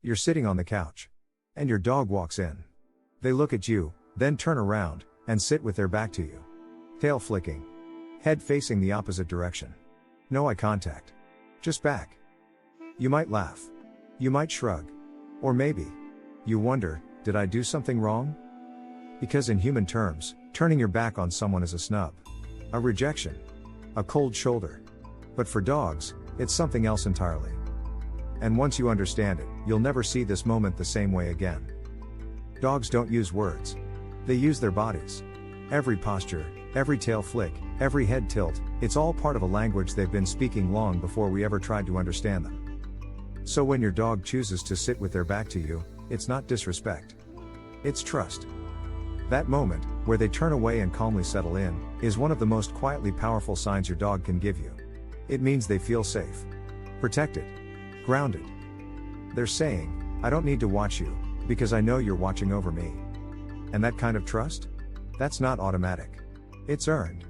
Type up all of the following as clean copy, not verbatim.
You're sitting on the couch. And your dog walks in. They look at you, then turn around, and sit with their back to you. Tail flicking. Head facing the opposite direction. No eye contact. Just back. You might laugh. You might shrug. Or maybe you wonder, did I do something wrong? Because in human terms, turning your back on someone is a snub. A rejection. A cold shoulder. But for dogs, it's something else entirely. And once you understand it, you'll never see this moment the same way again. Dogs don't use words. They use their bodies. Every posture, every tail flick, every head tilt, it's all part of a language they've been speaking long before we ever tried to understand them. So when your dog chooses to sit with their back to you, it's not disrespect. It's trust. That moment, where they turn away and calmly settle in, is one of the most quietly powerful signs your dog can give you. It means they feel safe. Protected. Grounded. They're saying, I don't need to watch you, because I know you're watching over me. And that kind of trust? That's not automatic. It's earned.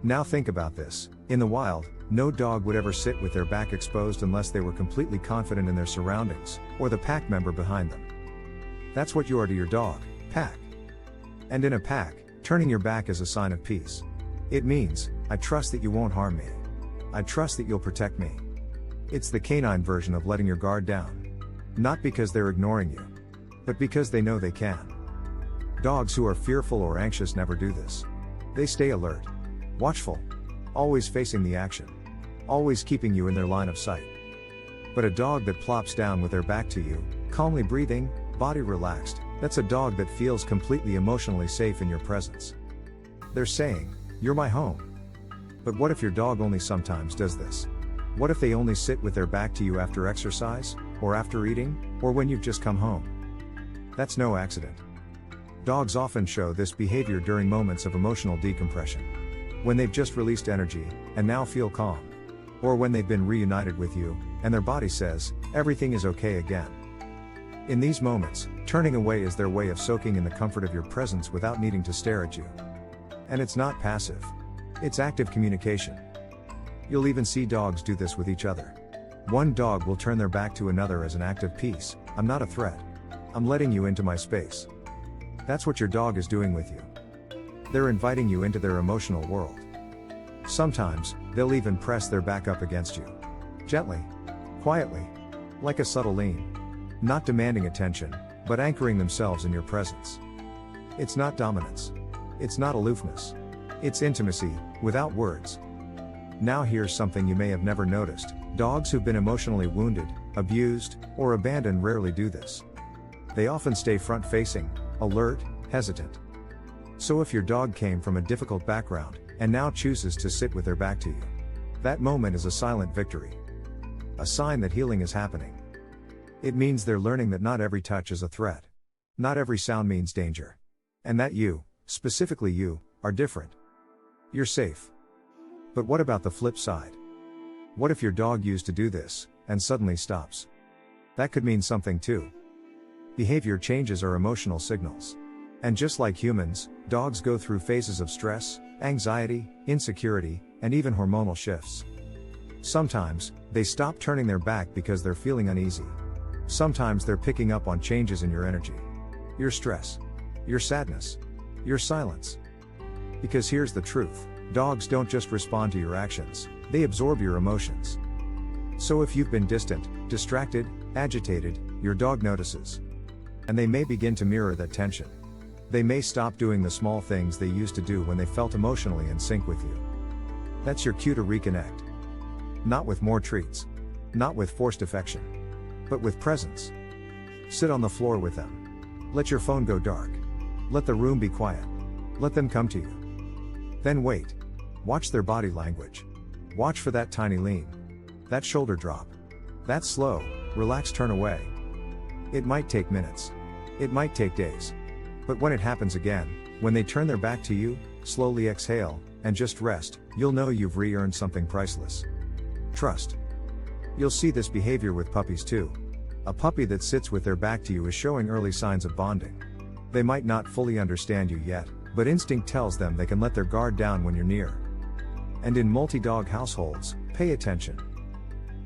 Now think about this. In the wild, no dog would ever sit with their back exposed unless they were completely confident in their surroundings, or the pack member behind them. That's what you are to your dog, pack. And in a pack, turning your back is a sign of peace. It means, I trust that you won't harm me. I trust that you'll protect me. It's the canine version of letting your guard down. Not because they're ignoring you, but because they know they can. Dogs who are fearful or anxious never do this. They stay alert, watchful, always facing the action, always keeping you in their line of sight. But a dog that plops down with their back to you, calmly breathing, body relaxed, that's a dog that feels completely emotionally safe in your presence. They're saying, you're my home. But what if your dog only sometimes does this? What if they only sit with their back to you after exercise, or after eating, or when you've just come home? That's no accident. Dogs often show this behavior during moments of emotional decompression. When they've just released energy, and now feel calm. Or when they've been reunited with you, and their body says, everything is okay again. In these moments, turning away is their way of soaking in the comfort of your presence without needing to stare at you. And it's not passive. It's active communication. You'll even see dogs do this with each other. One dog will turn their back to another as an act of peace. I'm not a threat. I'm letting you into my space. That's what your dog is doing with you. They're inviting you into their emotional world. Sometimes, they'll even press their back up against you. Gently. Quietly. Like a subtle lean. Not demanding attention, but anchoring themselves in your presence. It's not dominance. It's not aloofness. It's intimacy, without words. Now here's something you may have never noticed. Dogs who've been emotionally wounded, abused, or abandoned rarely do this. They often stay front-facing, alert, hesitant. So if your dog came from a difficult background, and now chooses to sit with their back to you, that moment is a silent victory. A sign that healing is happening. It means they're learning that not every touch is a threat. Not every sound means danger. And that you, specifically you, are different. You're safe. But what about the flip side? What if your dog used to do this, and suddenly stops? That could mean something too. Behavior changes are emotional signals. And just like humans, dogs go through phases of stress, anxiety, insecurity, and even hormonal shifts. Sometimes, they stop turning their back because they're feeling uneasy. Sometimes they're picking up on changes in your energy. Your stress. Your sadness. Your silence. Because here's the truth. Dogs don't just respond to your actions, they absorb your emotions. So if you've been distant, distracted, agitated, your dog notices. And they may begin to mirror that tension. They may stop doing the small things they used to do when they felt emotionally in sync with you. That's your cue to reconnect. Not with more treats. Not with forced affection. But with presence. Sit on the floor with them. Let your phone go dark. Let the room be quiet. Let them come to you. Then wait. Watch their body language. Watch for that tiny lean. That shoulder drop. That slow, relaxed turn away. It might take minutes. It might take days. But when it happens again, when they turn their back to you, slowly exhale, and just rest, you'll know you've re-earned something priceless. Trust. You'll see this behavior with puppies too. A puppy that sits with their back to you is showing early signs of bonding. They might not fully understand you yet, but instinct tells them they can let their guard down when you're near. And in multi-dog households, pay attention.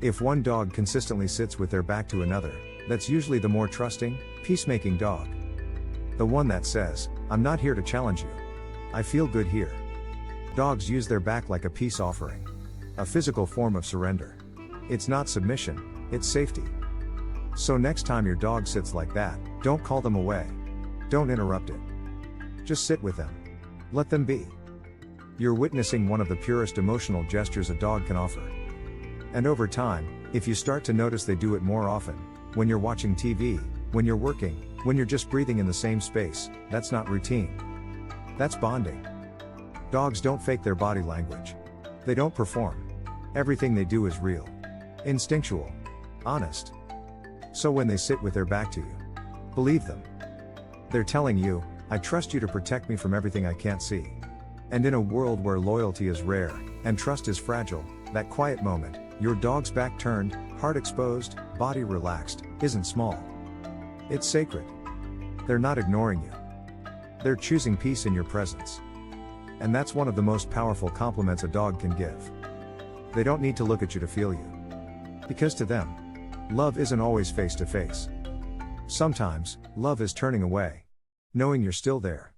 If one dog consistently sits with their back to another, That's usually the more trusting, peacemaking dog. The one that says, "I'm not here to challenge you. I feel good here." Dogs use their back like a peace offering. A physical form of surrender. It's not submission, it's safety. So next time your dog sits like that, don't call them away. Don't interrupt it. Just sit with them. Let them be. You're witnessing one of the purest emotional gestures a dog can offer. And over time, if you start to notice they do it more often, when you're watching TV, when you're working, when you're just breathing in the same space, that's not routine. That's bonding. Dogs don't fake their body language. They don't perform. Everything they do is real. Instinctual. Honest. So when they sit with their back to you, believe them. They're telling you, "I trust you to protect me from everything I can't see." And in a world where loyalty is rare, and trust is fragile, that quiet moment, your dog's back turned, heart exposed, body relaxed, isn't small. It's sacred. They're not ignoring you. They're choosing peace in your presence. And that's one of the most powerful compliments a dog can give. They don't need to look at you to feel you. Because to them, love isn't always face to face. Sometimes, love is turning away. Knowing you're still there.